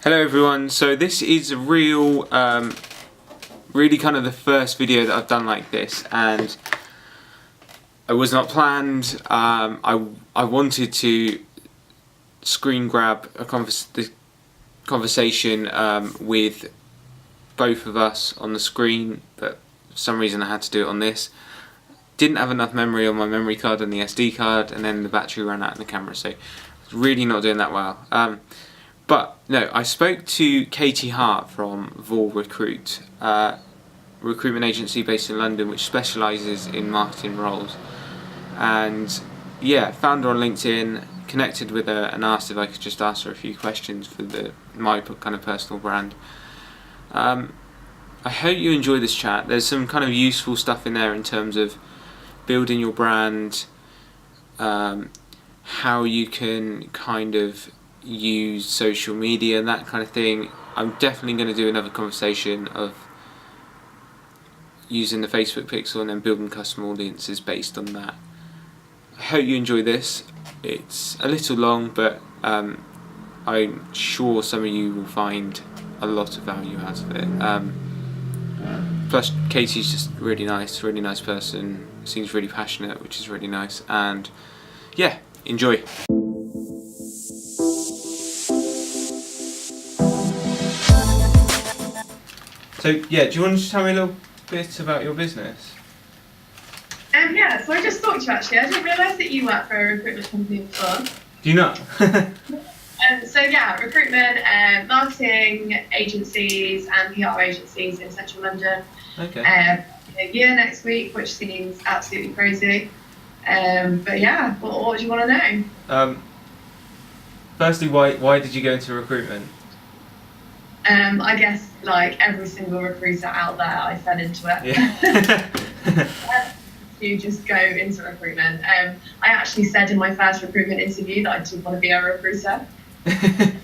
Hello everyone, so this is a really kind of the first video that I've done like this, and it was not planned. I wanted to screen grab the conversation with both of us on the screen, but for some reason I had to do it on this. Didn't have enough memory on my memory card and the SD card, and then the battery ran out in the camera, so it's really not doing that well. But no, I spoke to Katie Hart from Voir recruitment agency based in London, which specialises in marketing roles. And yeah, found her on LinkedIn, connected with her, and asked if I could just ask her a few questions for my kind of personal brand. I hope you enjoy this chat. There's some kind of useful stuff in there in terms of building your brand, how you can kind of use social media and that kind of thing. I'm definitely going to do another conversation of using the Facebook pixel and then building custom audiences based on that. I hope you enjoy this. It's a little long, but I'm sure some of you will find a lot of value out of it. Plus Katie's just really nice person, seems really passionate, which is really nice, and yeah, enjoy. So yeah, do you want to just tell me a little bit about your business? Yeah, so I just talked to you actually. I didn't realise that you work for a recruitment company before. Do you not? So yeah, recruitment, marketing agencies and PR agencies in central London. Okay. A year next week, which seems absolutely crazy. But yeah, what do you want to know? Firstly, why did you go into recruitment? I guess like every single recruiter out there, I fell into it. Yeah. To just go into recruitment. I actually said in my first recruitment interview that I didn't want to be a recruiter. And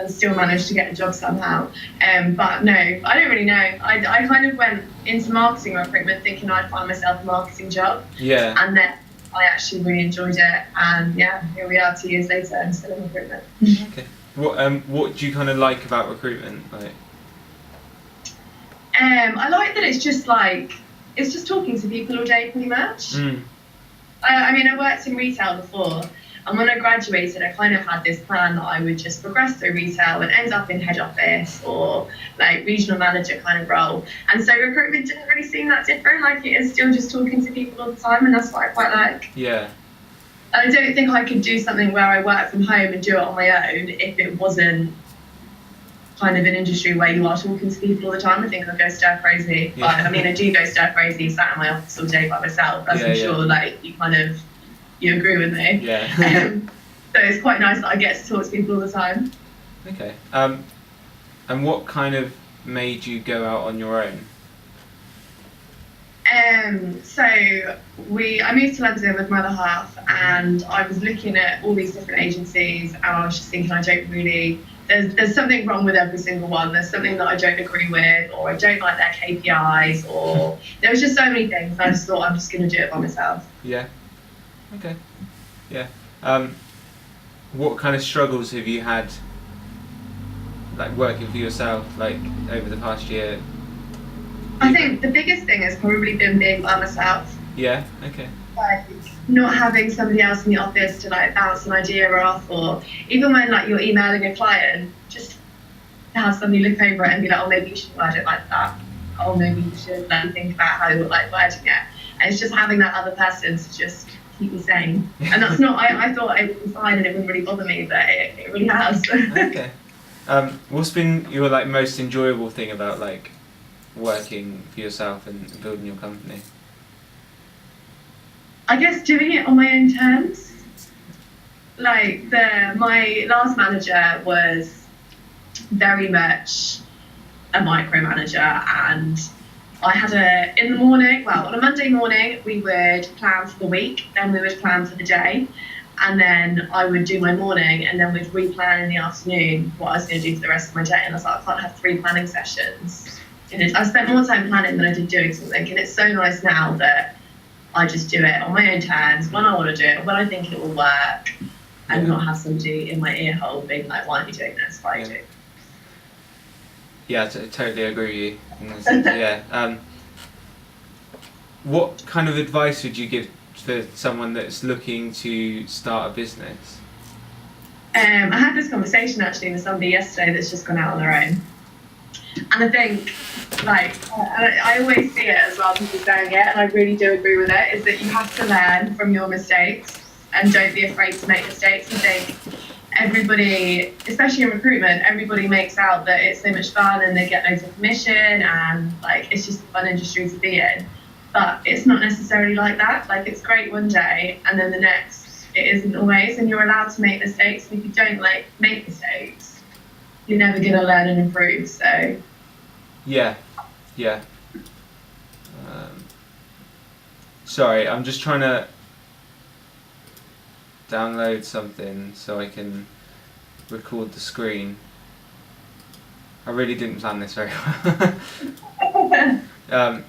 still managed to get a job somehow. But no, I don't really know. I kind of went into marketing recruitment thinking I'd find myself a marketing job. Yeah. And then I actually really enjoyed it. And yeah, here we are 2 years later and still in recruitment. Okay. What do you kind of like about recruitment? Like? I like that it's just talking to people all day pretty much. I mean, I worked in retail before, and when I graduated, I kind of had this plan that I would just progress through retail and end up in head office or like regional manager kind of role. And so recruitment didn't really seem that different. Like, it is still just talking to people all the time, and that's what I quite like. Yeah. I don't think I could do something where I work from home and do it on my own if it wasn't kind of an industry where you are talking to people all the time. I think I'd go stir crazy. Yeah. But I mean, I do go stir crazy sat in my office all day by myself. That's for sure. Like, you agree with me. Yeah. So it's quite nice that I get to talk to people all the time. Okay. And what kind of made you go out on your own? So I moved to London with my other half, and I was looking at all these different agencies, and I was just thinking, there's something wrong with every single one. There's something that I don't agree with, or I don't like their KPIs, or there was just so many things. I just thought I'm just going to do it by myself. Yeah. Okay. Yeah. What kind of struggles have you had, like working for yourself, like over the past year? I think the biggest thing has probably been being by myself. Yeah. Okay. Like, not having somebody else in the office to like bounce an idea off, or even when like you're emailing a client, just to have somebody look over it and be like, oh, maybe you should word it like that. Oh, maybe you should think about how you're like wording it. And it's just having that other person to just keep me sane. And that's not, I thought it would be fine and it wouldn't really bother me, but it really has. Okay. What's been your like most enjoyable thing about like working for yourself and building your company? I guess doing it on my own terms. Like my last manager was very much a micromanager, and I had in the morning, on a Monday morning, we would plan for the week, then we would plan for the day, and then I would do my morning, and then we'd replan in the afternoon what I was going to do for the rest of my day. And I was like, I can't have 3 planning sessions. And I spent more time planning than I did doing something, and it's so nice now that I just do it on my own terms, when I want to do it, when I think it will work, and not have somebody in my ear hole being like, why aren't you doing this? Why are you doing? Yeah, totally agree with you. In the sense, yeah. What kind of advice would you give for someone that's looking to start a business? I had this conversation actually with somebody yesterday that's just gone out on their own. And I think, like, I always see it as well, people saying it, and I really do agree with it, is that you have to learn from your mistakes and don't be afraid to make mistakes. I think everybody, especially in recruitment, everybody makes out that it's so much fun and they get loads of commission and, like, it's just a fun industry to be in. But it's not necessarily like that. Like, it's great one day and then the next it isn't always, and you're allowed to make mistakes. And if you don't, like, make mistakes, you're never going to learn and improve. So yeah. Sorry, I'm just trying to download something so I can record the screen. I really didn't plan this very well.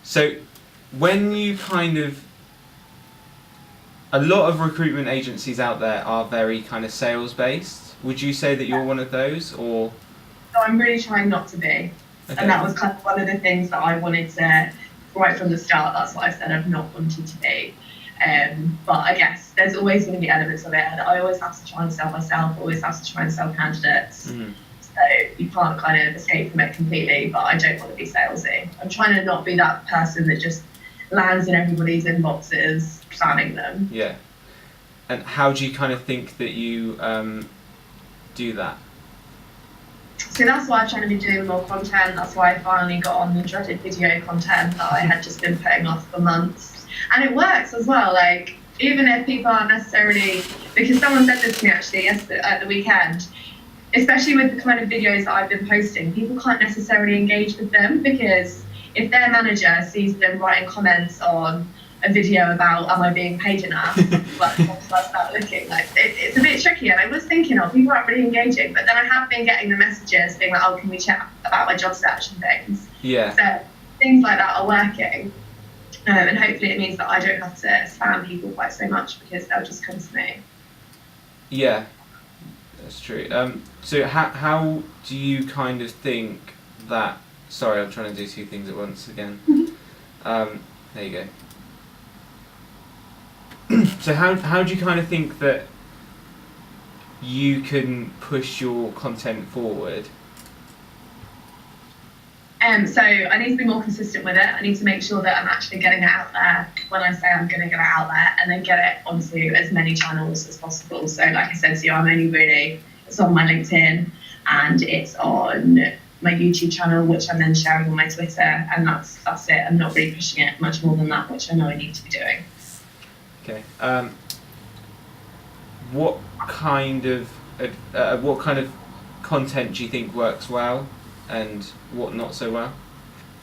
So when you kind of, a lot of recruitment agencies out there are very kind of sales based. Would you say that you're one of those, or? So I'm really trying not to be. Okay. And that was kind of one of the things that I wanted to, right from the start, that's what I said I've not wanted to be. But I guess there's always going to be elements of it, and I always have to try and sell myself, always have to try and sell candidates. Mm-hmm. So you can't kind of escape from it completely, but I don't want to be salesy. I'm trying to not be that person that just lands in everybody's inboxes planning them. Yeah. And how do you kind of think that you do that? So that's why I'm trying to be doing more content. That's why I finally got on the dreaded video content that I had just been putting off for months. And it works as well. Like, even if people aren't necessarily, because someone said this to me actually yesterday at the weekend, especially with the kind of videos that I've been posting, people can't necessarily engage with them, because if their manager sees them writing comments on a video about, am I being paid enough, like, once I start looking, like, it's a bit tricky. And I was thinking, people aren't really engaging, but then I have been getting the messages being like, can we chat about my job search and things. Yeah. So things like that are working, and hopefully it means that I don't have to spam people quite so much, because they'll just come to me. Yeah, that's true. So how do you kind of think that, sorry, I'm trying to do two things at once again. There you go. So how do you kind of think that you can push your content forward? So I need to be more consistent with it. I need to make sure that I'm actually getting it out there when I say I'm going to get it out there, and then get it onto as many channels as possible. So like I said to you, it's on my LinkedIn and it's on my YouTube channel, which I'm then sharing on my Twitter, and that's it. I'm not really pushing it much more than that, which I know I need to be doing. Okay. What kind of content do you think works well, and what not so well?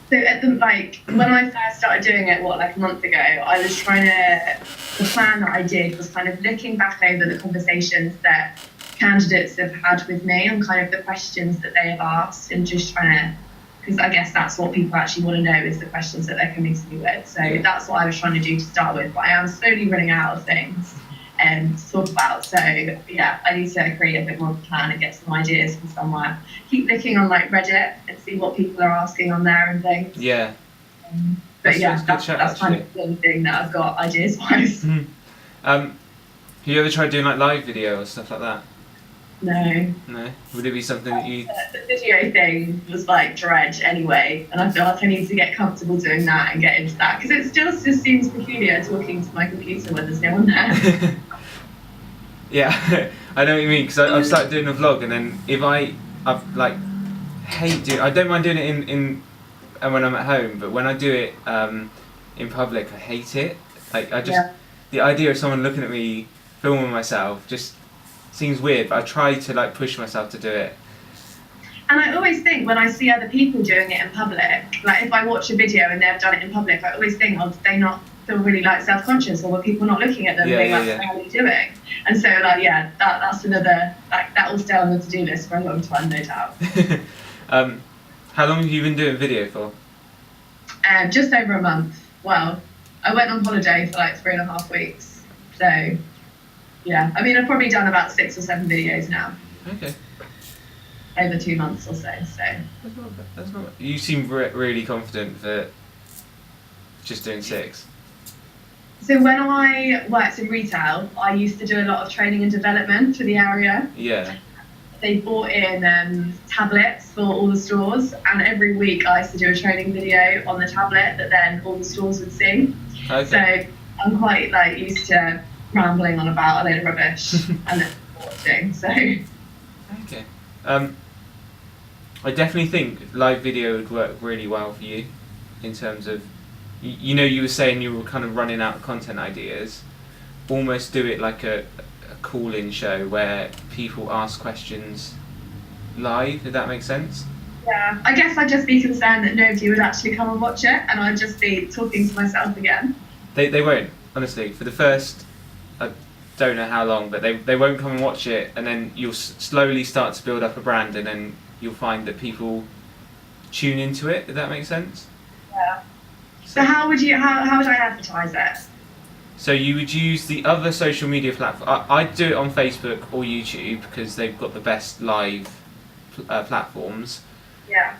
So when I first started doing it, like a month ago, I was the plan that I did was kind of looking back over the conversations that candidates have had with me and kind of the questions that they have asked, and just trying to, because I guess that's what people actually want to know, is the questions that they're coming to me with. So that's what I was trying to do to start with, but I am slowly running out of things to talk about. So yeah, I need to create a bit more of a plan and get some ideas from somewhere. Keep looking on like Reddit and see what people are asking on there and things. Yeah. But that's kind of the only thing that I've got ideas wise. Mm-hmm. Have you ever tried doing like live video or stuff like that? No. Would it be something that you... The video thing was like dread anyway, and I feel like I need to get comfortable doing that and get into that, because it still just seems peculiar talking to my computer when there's no one there. Yeah, I know what you mean, because I've started doing a vlog, and then I don't mind doing it in when I'm at home, but when I do it in public, I hate it. Like, the idea of someone looking at me filming myself just seems weird, but I try to like push myself to do it. And I always think when I see other people doing it in public, like if I watch a video and they've done it in public, I always think, did they not feel really like self-conscious, or were people not looking at them being like, how are you doing? And so that's another, like, that will stay on the to-do list for a long time, no doubt. How long have you been doing video for? Just over a month. Well, I went on holiday for like 3.5 weeks, so yeah, I mean, I've probably done about 6 or 7 videos now. Okay. over 2 months or so. That's not. You seem really confident for just doing 6. So when I worked in retail, I used to do a lot of training and development for the area. Yeah. They bought in tablets for all the stores, and every week I used to do a training video on the tablet that then all the stores would see. Okay. So I'm quite like used to rambling on about a load of rubbish and then watching. So. Okay. I definitely think live video would work really well for you, in terms of, you know, you were saying you were kind of running out of content ideas. Almost do it like a call-in show where people ask questions live, if that makes sense. Yeah, I guess I'd just be concerned that nobody would actually come and watch it, and I'd just be talking to myself again. They won't, honestly. For the first, I don't know how long, but they won't come and watch it, and then you'll slowly start to build up a brand, and then you'll find that people tune into it, if that makes sense. Yeah. So how would I advertise it? So you would use the other social media platform. I'd do it on Facebook or YouTube because they've got the best live platforms. Yeah.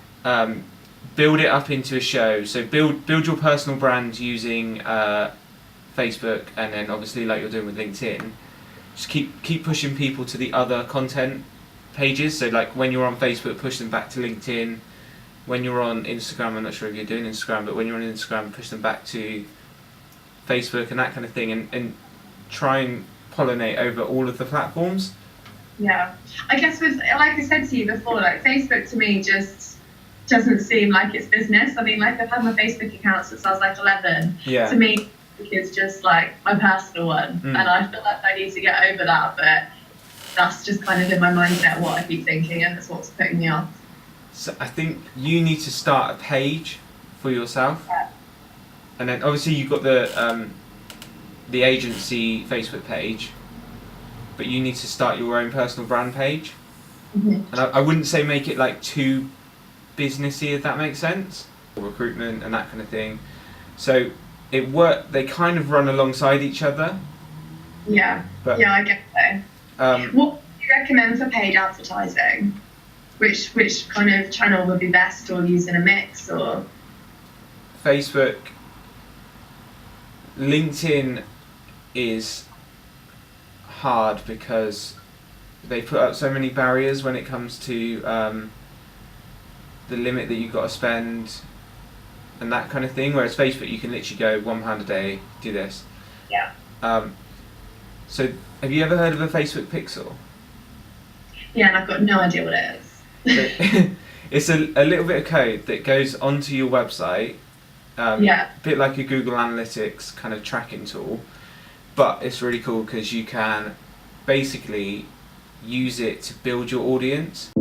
Build it up into a show. So build your personal brand using Facebook, and then obviously like you're doing with LinkedIn, just keep pushing people to the other content pages. So like when you're on Facebook, push them back to LinkedIn. When you're on Instagram, I'm not sure if you're doing Instagram, but when you're on Instagram, push them back to Facebook and that kind of thing, and try and pollinate over all of the platforms. Yeah, I guess with, like I said to you before, like Facebook to me just doesn't seem like it's business. I mean, like I've had my Facebook account since I was like 11. Yeah. To me, it's just like my personal one, and I feel like I need to get over that, but that's just kind of in my mindset what I keep thinking, and it's what's putting me off. So I think you need to start a page for yourself. Yeah. And then obviously you've got the agency Facebook page, but you need to start your own personal brand page. Mm-hmm. And I wouldn't say make it like too businessy, if that makes sense, or recruitment and that kind of thing. So they kind of run alongside each other. Yeah, But, yeah, I guess so. What do you recommend for paid advertising? Which kind of channel would be best, or using a mix, or? Facebook. LinkedIn is hard because they put up so many barriers when it comes to the limit that you've got to spend and that kind of thing, whereas Facebook you can literally go £1 a day, do this. Yeah. So have you ever heard of a Facebook pixel? Yeah, and I've got no idea what it is. So, it's a little bit of code that goes onto your website, a bit like a Google Analytics kind of tracking tool, but it's really cool because you can basically use it to build your audience.